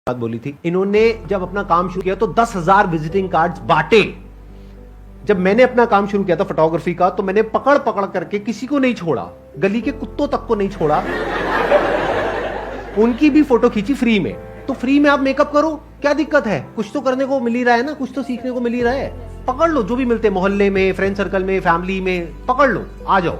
बात बोली थी। इन्होंने जब अपना काम शुरू किया तो 10,000 विजिटिंग कार्ड्स बांटे। जब मैंने अपना काम शुरू किया था फोटोग्राफी का, तो मैंने पकड़ पकड़ करके किसी को नहीं छोड़ा, गली के कुत्तों तक को नहीं छोड़ा, उनकी भी फोटो खींची फ्री में। तो फ्री में आप मेकअप करो, क्या दिक्कत है? कुछ तो करने को मिल ही रहा है ना, कुछ तो सीखने को मिल ही रहा है। पकड़ लो जो भी मिलते, मोहल्ले में, फ्रेंड सर्कल में, फैमिली में, पकड़ लो, आ जाओ,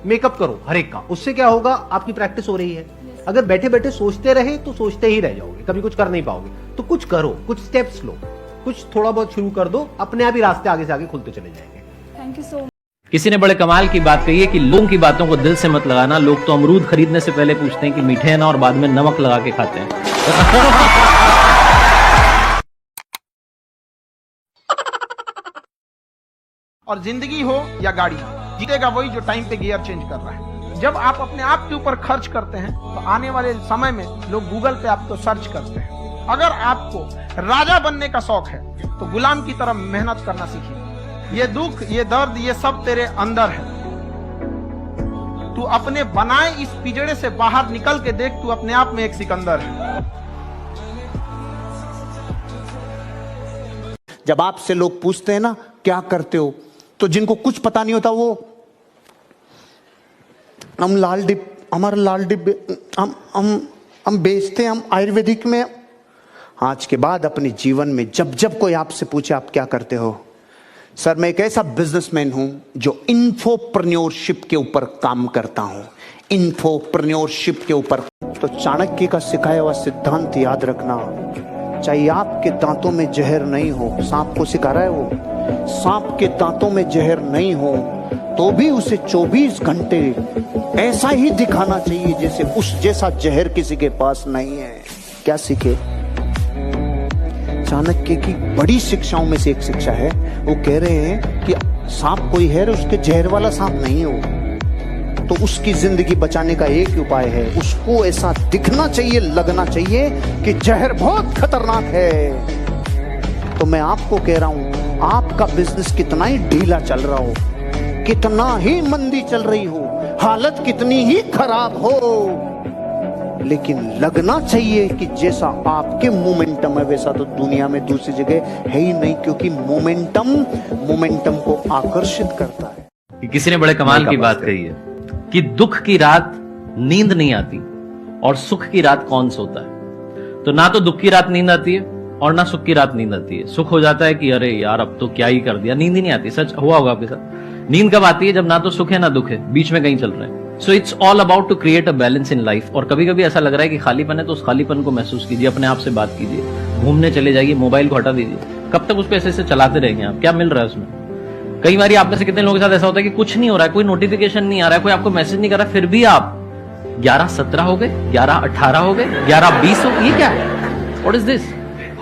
मेकअप करो हर एक का। उससे क्या होगा, आपकी प्रैक्टिस हो रही है। अगर बैठे बैठे सोचते रहे तो सोचते ही रह जाओगे, कभी कुछ कर नहीं पाओगे। तो कुछ करो, कुछ स्टेप्स लो, कुछ थोड़ा बहुत शुरू कर दो, अपने आप ही रास्ते आगे से आगे खुलते चले जाएंगे। Thank you so much. किसी ने बड़े कमाल की बात कही है कि लोगों की बातों को दिल से मत लगाना। लोग तो अमरूद खरीदने से पहले पूछते हैं कि मीठे हैं ना, और बाद में नमक लगा के खाते हैं। और जिंदगी हो या गाड़ी, जीतेगा वही जो टाइम पे गियर चेंज कर रहा है। जब आप अपने आप के ऊपर खर्च करते हैं तो आने वाले समय में लोग गूगल पे आपको सर्च करते हैं। अगर आपको राजा बनने का शौक है तो गुलाम की तरह मेहनत करना सीखिए। ये दुख, ये दर्द, ये सब तेरे अंदर है। तू अपने बनाए इस पिंजड़े से बाहर निकल के देख, तू अपने आप में एक सिकंदर है। जब आपसे लोग पूछते हैं ना क्या करते हो, तो जिनको कुछ पता नहीं होता वो हम लाल डिब, हमारा लाल डिब हम बेचते हैं, हम आयुर्वेदिक में। आज के बाद अपने जीवन में जब जब कोई आपसे पूछे आप क्या करते हो, सर मैं एक ऐसा बिजनेसमैन हूं जो इन्फोप्रेन्योरशिप के ऊपर काम करता हूं, इन्फोप्रेन्योरशिप के ऊपर। तो चाणक्य का सिखाया हुआ सिद्धांत याद रखना, चाहे आपके दांतों में जहर नहीं हो, सांप को सिखा रहा है वो, सांप के दांतों में जहर नहीं हो तो भी उसे 24 घंटे ऐसा ही दिखाना चाहिए जैसे उस जैसा जहर किसी के पास नहीं है। क्या सीखे? चाणक्य की बड़ी शिक्षाओं में से एक शिक्षा है, वो कह रहे हैं कि सांप कोई है, उसके जहर वाला सांप नहीं हो, तो उसकी जिंदगी बचाने का एक ही उपाय है, उसको ऐसा दिखना चाहिए, लगना चाहिए कि जहर बहुत खतरनाक है। तो मैं आपको कह रहा हूं, आपका बिजनेस कितना ही ढीला चल रहा हो, कितना ही मंदी चल रही हो, हालत कितनी ही खराब हो, लेकिन लगना चाहिए कि जैसा आपके मोमेंटम है वैसा तो दुनिया में दूसरी जगह है ही नहीं, क्योंकि मोमेंटम को आकर्षित करता है। किसी ने बड़े कमाल की बात कही है कि दुख की रात नींद नहीं आती और सुख की रात कौन सोता है। तो ना तो दुख की रात नींद आती है और ना सुख की रात नींद आती है। सुख हो जाता है कि अरे यार अब तो क्या ही कर दिया, नींद ही नहीं आती। सच हुआ होगा आपके साथ। नींद कब आती है? जब ना तो सुख है ना दुख है, बीच में कहीं चल रहे हैं। So it's all about to create a balance in life. और कभी कभी ऐसा लग रहा है कि खालीपन है तो उस खालीपन को महसूस कीजिए, अपने आप से बात कीजिए, घूमने चले जाइए, मोबाइल को हटा दीजिए। कब तक उसको ऐसे चलाते रहेंगे आप? क्या मिल रहा है उसमें? कई बार आप में से कितने लोगों के साथ ऐसा होता है कि कुछ नहीं हो रहा है, कोई नोटिफिकेशन नहीं आ रहा है, कोई आपको मैसेज नहीं कर रहा, फिर भी आप 11:17 हो गए, 11:18 हो गए, 11:20 हो गए। ये क्या है? What is this?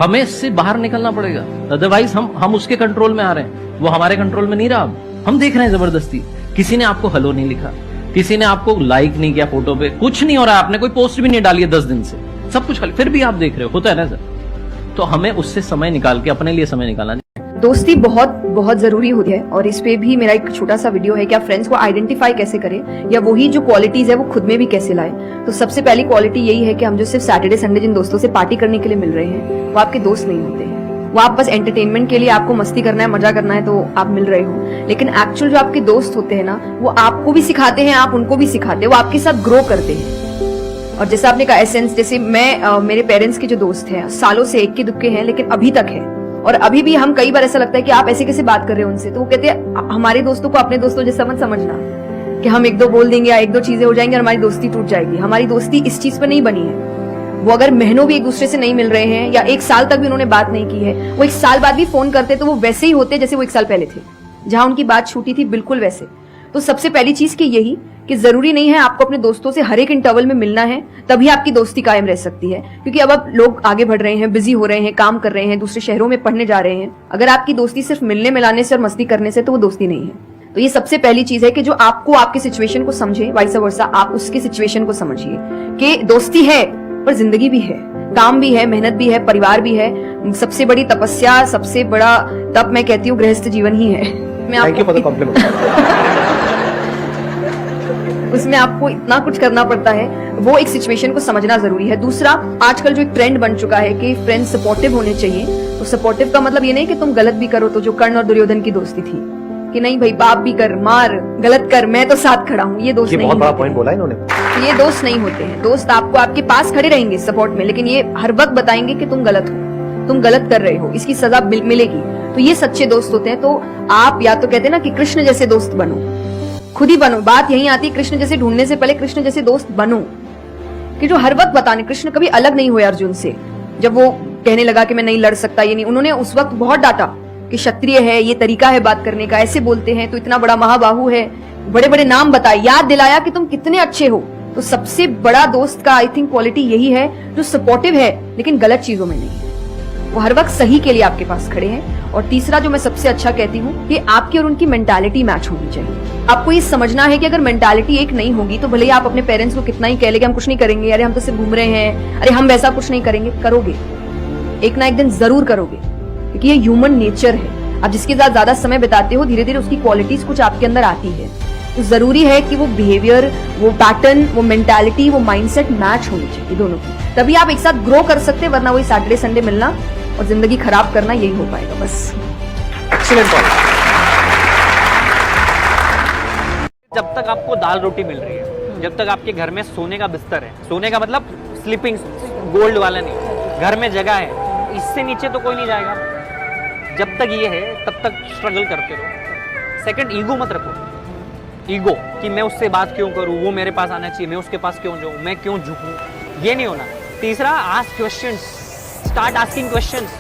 हमें इससे बाहर निकलना पड़ेगा, अदरवाइज हम उसके कंट्रोल में आ रहे हैं, वो हमारे कंट्रोल में नहीं रहा। हम देख रहे हैं जबरदस्ती। किसी ने आपको हेलो नहीं लिखा, किसी ने आपको लाइक नहीं किया फोटो पे, कुछ नहीं हो रहा है, आपने कोई पोस्ट भी नहीं डाली है 10 दिन से, सब कुछ खाली, फिर भी आप देख रहे हो। होता है ना सर? तो हमें उससे समय निकाल के अपने लिए समय निकालना। दोस्ती बहुत बहुत जरूरी होती है, और इस पे भी मेरा एक छोटा सा वीडियो है कि आप फ्रेंड्स को आइडेंटिफाई कैसे करें, या वही जो क्वालिटीज है वो खुद में भी कैसे लाएं। तो सबसे पहली क्वालिटी यही है कि हम जो सिर्फ सैटरडे संडे जिन दोस्तों से पार्टी करने के लिए मिल रहे हैं वो आपके दोस्त नहीं होते हैं। वो आप बस एंटरटेनमेंट के लिए, आपको मस्ती करना है, मजा करना है तो आप मिल रहे हो, लेकिन एक्चुअल जो आपके दोस्त होते हैं ना, वो आपको भी सिखाते हैं, आप उनको भी सिखाते हैं, वो आपके साथ ग्रो करते हैं। और जैसे आपने कहा एसेंस, जैसे मैं मेरे पेरेंट्स के जो दोस्त हैं सालों से एक के दुक्के हैं, लेकिन अभी तक है। और अभी भी हम कई बार ऐसा लगता है कि आप ऐसे कैसे बात कर रहे हो उनसे, तो वो कहते हैं हमारे दोस्तों को अपने दोस्तों जैसा मत समझना कि हम एक दो बोल देंगे या एक दो चीजें हो जाएंगी और हमारी दोस्ती टूट जाएगी। हमारी दोस्ती इस चीज पर नहीं बनी है। वो अगर महीनों भी एक दूसरे से नहीं मिल रहे हैं या एक साल तक भी उन्होंने बात नहीं की है, वो एक साल बाद भी फोन करते तो वो वैसे ही होते जैसे वो एक साल पहले थे, जहां उनकी बात छूटी थी, बिल्कुल वैसे। तो सबसे पहली चीज की यही कि जरूरी नहीं है आपको अपने दोस्तों से हर एक इंटरवल में मिलना है तभी आपकी दोस्ती कायम रह सकती है, क्योंकि अब लोग आगे बढ़ रहे हैं, बिजी हो रहे हैं, काम कर रहे हैं, दूसरे शहरों में पढ़ने जा रहे हैं। अगर आपकी दोस्ती सिर्फ मिलने मिलाने से और मस्ती करने से, तो वो दोस्ती नहीं है। तो ये सबसे पहली चीज है कि जो आपको आपकी सिचुएशन को समझे, वाइस वर्सा आप उसकी सिचुएशन को समझिए कि दोस्ती है पर जिंदगी भी है, काम भी है, मेहनत भी है, परिवार भी है। सबसे बड़ी तपस्या, सबसे बड़ा तप मैं कहती हूँ गृहस्थ जीवन ही है। Thank you for the compliment. उसमें आपको इतना कुछ करना पड़ता है वो एक सिचुएशन को समझना जरूरी है। दूसरा, आजकल जो एक ट्रेंड बन चुका है कि फ्रेंड्स सपोर्टिव होने चाहिए, तो सपोर्टिव का मतलब ये नहीं कि तुम गलत भी करो तो जो कर्ण और दुर्योधन की दोस्ती थी कि नहीं भाई पाप भी कर, मार, गलत कर, मैं तो साथ खड़ा हूँ, ये दोस्त ये नहीं बहुत बड़ा होते पॉइंट बोला इन्होंने। हैं। ये दोस्त नहीं होते हैं। दोस्त आपको आपके पास खड़े रहेंगे सपोर्ट में, लेकिन ये हर वक्त बताएंगे कि तुम गलत हो, तुम गलत कर रहे हो, इसकी सजा मिलेगी। तो ये सच्चे दोस्त होते हैं। तो आप या तो कहते हैं ना कि कृष्ण जैसे दोस्त बनो, खुद ही बनो। बात यही आती है, कृष्ण जैसे ढूंढने से पहले कृष्ण जैसे दोस्त बनो, कि जो हर वक्त बताने। कृष्ण कभी अलग नहीं हुए अर्जुन से। जब वो कहने लगा कि मैं नहीं लड़ सकता, ये नहीं, उन्होंने उस वक्त बहुत डांटा कि क्षत्रिय है, ये तरीका है बात करने का, ऐसे बोलते हैं तो इतना बड़ा महाबाहु है, बड़े बड़े नाम बताए, याद दिलाया कि तुम कितने अच्छे हो। तो सबसे बड़ा दोस्त का आई थिंक क्वालिटी यही है, जो सपोर्टिव है लेकिन गलत चीजों में नहीं है, वो हर वक्त सही के लिए आपके पास खड़े हैं। और तीसरा जो मैं सबसे अच्छा कहती हूँ कि आपकी और उनकी मेंटालिटी मैच होनी चाहिए। आपको ये समझना है कि अगर मेंटालिटी एक नहीं होगी तो भले ही आप अपने पेरेंट्स को कितना ही कह ले कि हम कुछ नहीं करेंगे, अरे हम तो सिर्फ घूम रहे हैं, अरे हम वैसा कुछ नहीं करेंगे, करोगे एक ना एक दिन जरूर करोगे, क्योंकि ये ह्यूमन नेचर है। आप जिसके साथ ज्यादा समय बिताते हो धीरे धीरे उसकी क्वालिटीज कुछ आपके अंदर आती है। तो जरूरी है कि वो बिहेवियर, वो पैटर्न, वो मेंटालिटी, वो माइंडसेट मैच होनी चाहिए दोनों की, तभी आप एक साथ ग्रो कर सकते हैं। वरना वही सैटरडे संडे मिलना और जिंदगी खराब करना, यही हो पाएगा बस। Excellent point. जब तक आपको दाल रोटी मिल रही है, जब तक आपके घर में सोने का बिस्तर है, सोने का मतलब स्लीपिंग गोल्ड वाला नहीं, घर में जगह है, इससे नीचे तो कोई नहीं जाएगा। जब तक ये है तब तक स्ट्रगल करते रहो। सेकंड, ईगो मत रखो। ईगो कि मैं उससे बात क्यों करूं, वो मेरे पास आना चाहिए, मैं उसके पास क्यों जाऊं, मैं क्यों झुकूं, ये नहीं होना। तीसरा, ask questions, start asking questions.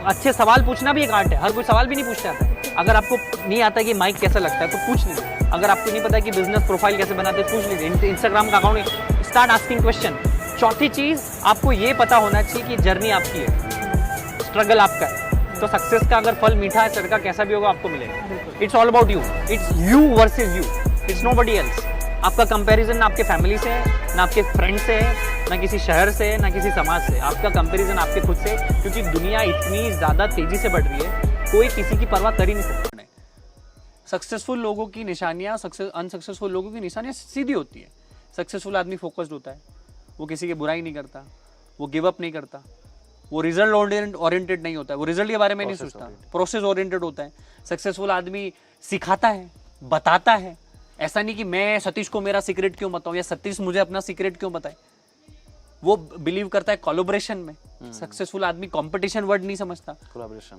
अच्छे सवाल पूछना भी एक आर्ट है, हर कोई सवाल भी नहीं पूछता आता है। अगर आपको नहीं आता कि माइक कैसा लगता है तो पूछ लीजिए। अगर आपको नहीं पता कि बिजनेस प्रोफाइल कैसे बनाते हैं, पूछ लीजिए। इंस्टाग्राम का अकाउंट, स्टार्ट आस्किंग क्वेश्चन। चौथी चीज, आपको ये पता होना चाहिए कि जर्नी आपकी है, स्ट्रगल आपका है। तो सक्सेस का अगर फल मीठा है, तड़का कैसा भी होगा आपको मिलेगा। It's all about you, it's you versus you, it's nobody else. आपका कंपैरिजन ना आपके फैमिली से है, ना आपके फ्रेंड से है, ना किसी शहर से है, ना किसी समाज से। आपका कंपैरिजन आपके खुद से, क्योंकि दुनिया इतनी ज़्यादा तेज़ी से बढ़ रही है, कोई किसी की परवाह कर ही नहीं सकता। सक्सेसफुल लोगों की निशानियाँ अनसक्सेसफुल लोगों की निशानियाँ सीधी होती है। सक्सेसफुल आदमी फोकस्ड होता है, वो किसी की बुराई नहीं करता, वो गिव अप नहीं करता, वो रिजल्ट ओरिएंटेड नहीं होता है, वो रिजल्ट के बारे में नहीं सोचता, प्रोसेस ओरिएंटेड होता है। सक्सेसफुल आदमी सिखाता है, बताता है। ऐसा नहीं कि मैं सतीश को मेरा सीक्रेट क्यों बताऊं या सतीश मुझे अपना सीक्रेट क्यों बताए। वो बिलीव करता है कोलैबोरेशन में। सक्सेसफुल आदमी कंपटीशन वर्ड नहीं समझता, कोलैबोरेशन।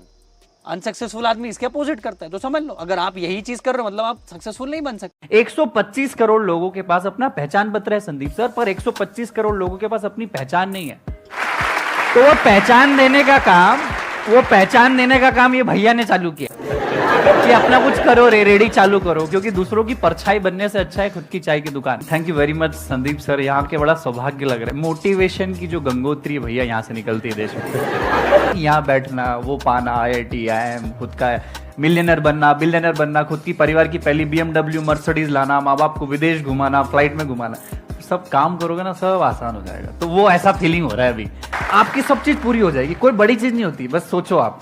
अनसक्सेसफुल आदमी इसके अपोजिट करता है। तो समझ लो, अगर आप यही चीज कर रहे हो मतलब आप सक्सेसफुल नहीं बन सकते। 125 करोड़ लोगों के पास अपना पहचान पत्र है संदीप सर, पर 125 करोड़ लोगों के पास अपनी पहचान नहीं है। तो वो पहचान देने का काम ये भैया ने चालू किया कि अपना कुछ करो, रेडी चालू करो, क्योंकि दूसरों की परछाई बनने से अच्छा है खुद की चाय की दुकान। Thank you very much Sandeep sir, यहाँ के बड़ा सौभाग्य लग रहा है। मोटिवेशन की जो गंगोत्री भैया यहाँ से निकलती है देश में। यहाँ बैठना, वो पाना, IIT, IIM, खुद का मिलियनर बनना, बिलियनर बनना, खुद की परिवार की पहली BMW मर्सिडीज लाना, माँ बाप को विदेश घुमाना, फ्लाइट में घुमाना, सब काम करोगे ना सब आसान हो जाएगा। तो वो ऐसा फीलिंग हो रहा है अभी, आपकी सब चीज पूरी हो जाएगी। कोई बड़ी चीज नहीं होती, बस सोचो आप।